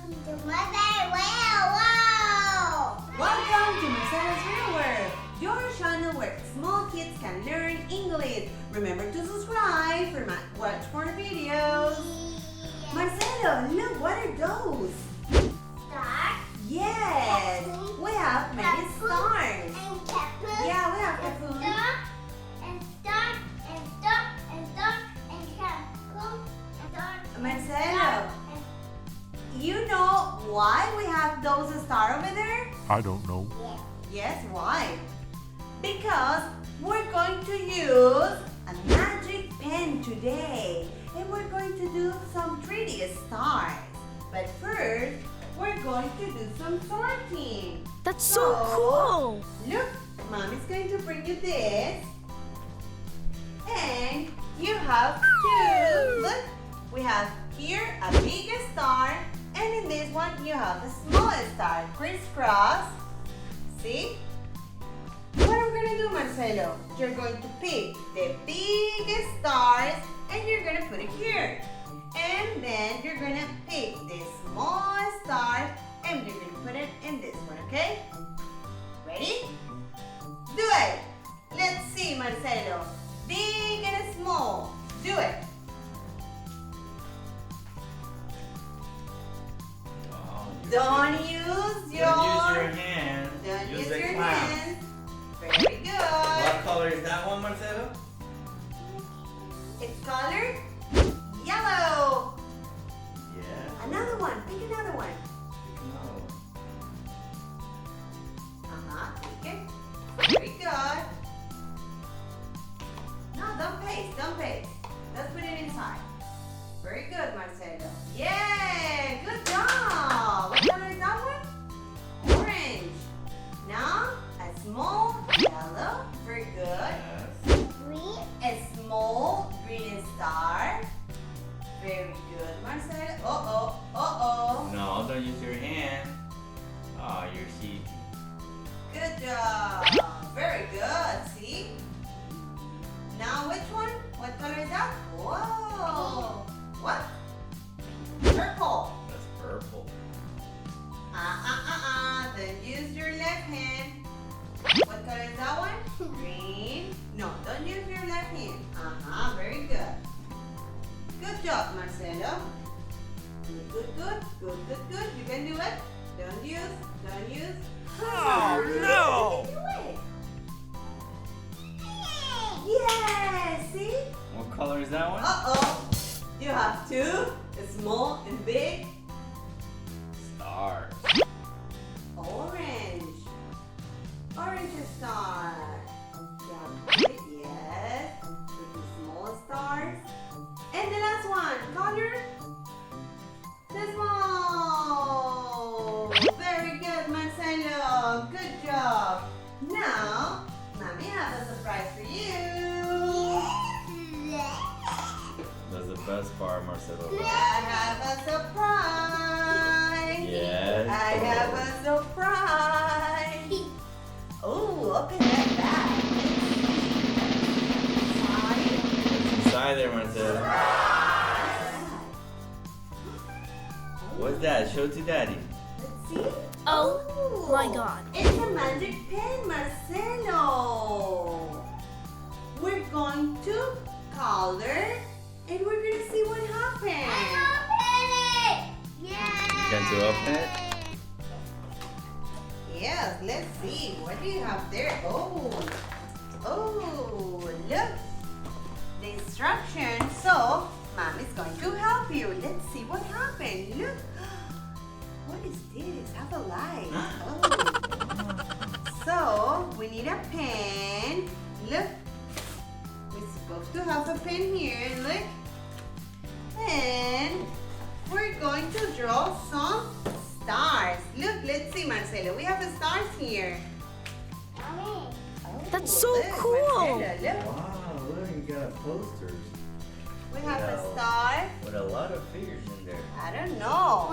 Welcome to Mother Wow! Welcome to Marcelo's Real World, your channel where small kids can learn English. Remember to subscribe for watch more videos. Marcelo, look, what are those? Star. Yes, we have many stars. And Pepper. Yeah, we have Capoon. And star. And star. And star. And Capoon. And star. Marcelo, you know why we have those stars over there? I don't know. Yes, why? Because we're going to use a magic pen today. And we're going to do some 3D stars. But first, we're going to do some sorting. That's so cool! Look, Mom is going to bring you this. And you have two. Look, we have here a big star. And in this one, you have a small star. Crisscross. See? What are we going to do, Marcelo? You're going to pick the big stars and you're going to put it here. And then you're going to pick the small stars and you're going to put it in this one, okay? Ready? Do it. Let's see, Marcelo. Big and small. Do it. Don't use your hand. Don't use the your clamp. hands. Very good. What color is that one, Marcelo? It's colored yellow. Yeah. Another one. Pick another one. Pick it. Very good. No, don't paste. Don't paste. Let's put it inside. Very good, Marcelo. Yeah, good job. What color is that one? Orange. Now, a small yellow. Very good. Yes. Green. A small green star. Very good, Marcelo. Uh-oh. No, don't use your hand. Oh, you're cheating. Good job. Very good. See? Now which one? What color is that? Whoa. What? Purple. That's purple. Then use your left hand. What color is that one? Green. No, don't use your left hand. Very good. Good job, Marcelo. Good. You can do it. Don't use. Oh, no! You can do it. Yeah, see? What color is that one? Uh-oh. You have two, small and big. Stars. Orange star. You have big, yes. With the small stars. And the last one, color. The small. Very good, Marcelo. Good job. Now, Mommy has a surprise for you. That's the best part, Marcelo. I have a surprise. Yes. I have a surprise. Oh, open that bag. What's inside there, Marcelo? What's that? Show it to Daddy. Let's see. Oh my God. It's a magic pen, Marcelo. We're going to color and we're going to see what happens. Can you open it? Yes, let's see. What do you have there? Oh, look. The instructions. So, Mom is going to help you. Let's see what happened. Look. What is this? Have a light. Oh. So, we need a pen. Look. We're supposed to have a pen here. Look. And we're going to draw some stars. Look, let's see, Marcelo. We have the stars here. Oh, That's so look, cool. Marcelo, look. Wow, look, you got posters. We have a Yeah. star. With a lot of figures in there. I don't know.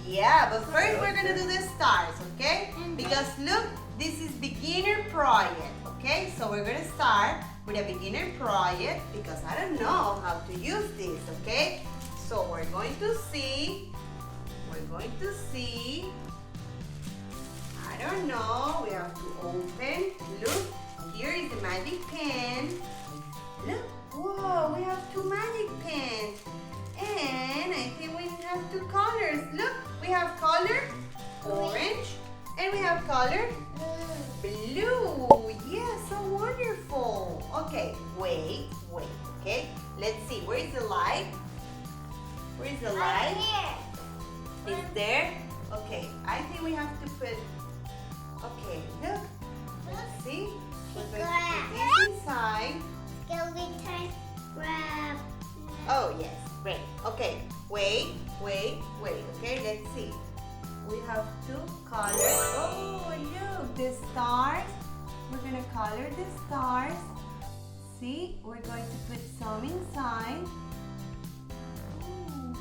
Yeah, but first we're gonna do the stars, okay? Because look, this is beginner project, okay? So we're gonna start with a beginner project because I don't know how to use this, okay? So we're going to see we're going to see. I don't know. We have to open. Look, here is the magic pen. Look, whoa, we have two magic pens. And I think we have two colors. Look, we have color orange and we have color blue. Yeah, so wonderful. Okay, wait. Okay, let's see. Where is the light? Where is the light? Here. Is there? Okay, I think we have to put. Okay, look. Let's see. We're going to put this inside. Skeleton grab. Oh yes, great. Okay, wait. Okay, let's see. We have two colors. Oh, look, the stars. We're gonna color the stars. See, we're going to put some inside. Oh,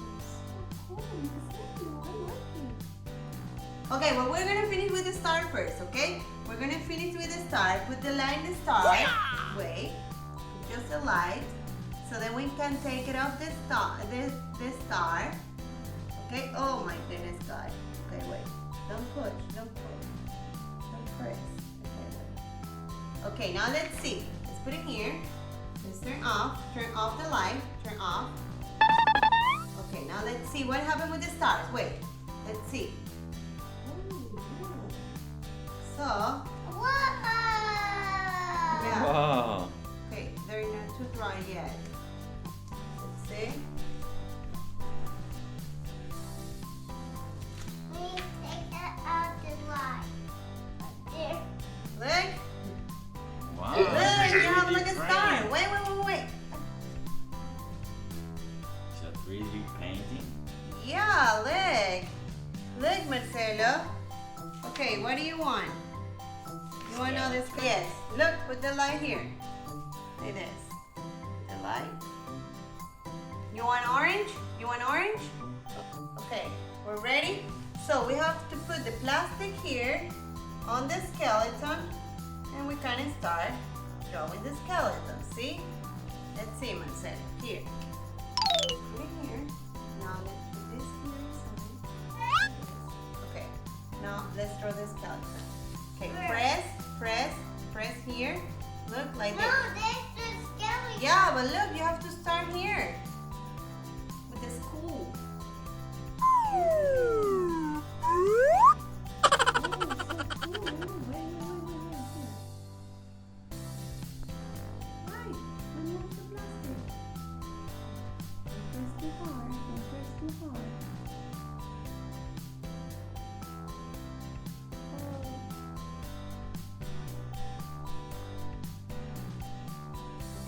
so cool. Marcelo, I like it. Okay, well, we're gonna finish with the star first, okay? We're gonna finish with the star. Put the light in the star. Wait, just the light. So then we can take it off the star. This star. Okay. Oh my goodness, God. Okay, wait. Don't push. Don't press. Okay, now let's see. Let's put it here. Let's turn off. Turn off the light. Turn off. Okay, now let's see what happened with the stars. Wait. Let's see. Ooh, so. Whoa! Yeah. Wow. Okay, they're not too dry yet. Let's see. We take that out the light. Right there. Look. Wow. Look, that's you a have 3D like a print. star. Wait. It's a 3D painting. Yeah, look. Look, Marcelo. Okay, what do you want? You want all this? Yes. Look, put the light here. Like this. The light. You want orange? You want orange? Okay, we're ready. So we have to put the plastic here on the skeleton and we kind of start drawing the skeleton. See? Let's see, Marcelo. Here. Put it here. Now let's put this here. Okay. Now let's draw the skeleton. Okay, press here. Look like No, this. that's the skeleton. Yeah, but look, you have to start here with the school. Oh, so cool. Wait. Right, remove the plastic. Don't press too hard.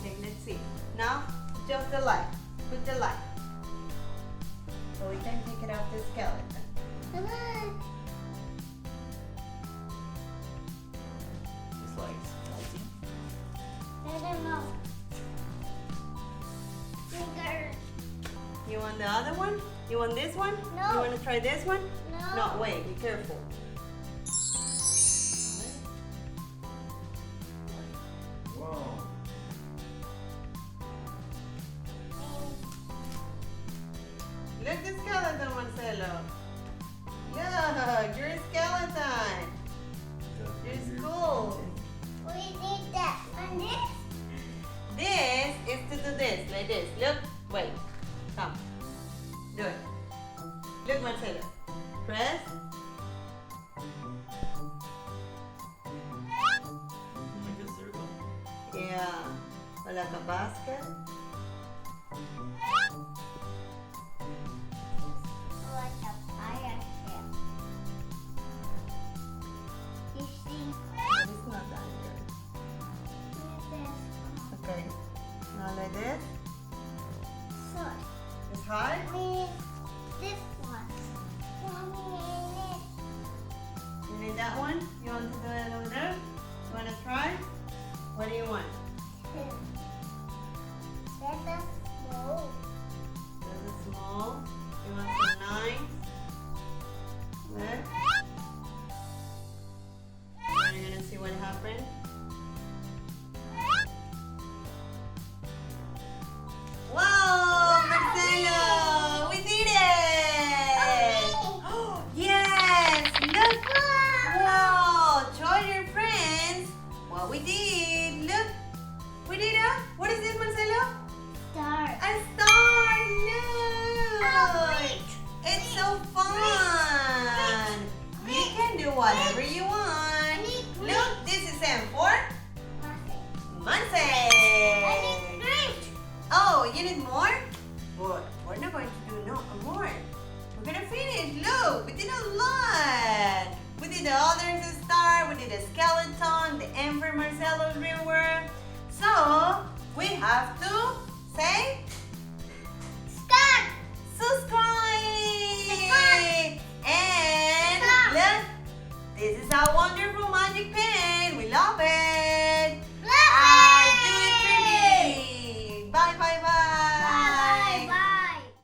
Okay, let's see. Now, just the light. Put the light. So we can take it off the skeleton. Come on. It's like skeleton. I don't know. Fingers. You want the other one? You want this one? No. You want to try this one? No. No, wait, be careful. Whoa. Look the skeleton, Marcelo. Look, you're a skeleton. You're cool. We need that on this. This is to do this, like this. Look, wait, come. Do it. Look, Marcelo. Press. Make a circle. Yeah. Like a basket. Like a fire ship. You see? It's not done yet. This Okay. Now like this. so, It's hard. we this one. Mommy, You need that one? You want to do it over there? You want to try? What do you want? and No, more. We're gonna finish. Look, we did a lot. We did the others star, we did a skeleton, the end for Marcelo's real world. So we have to say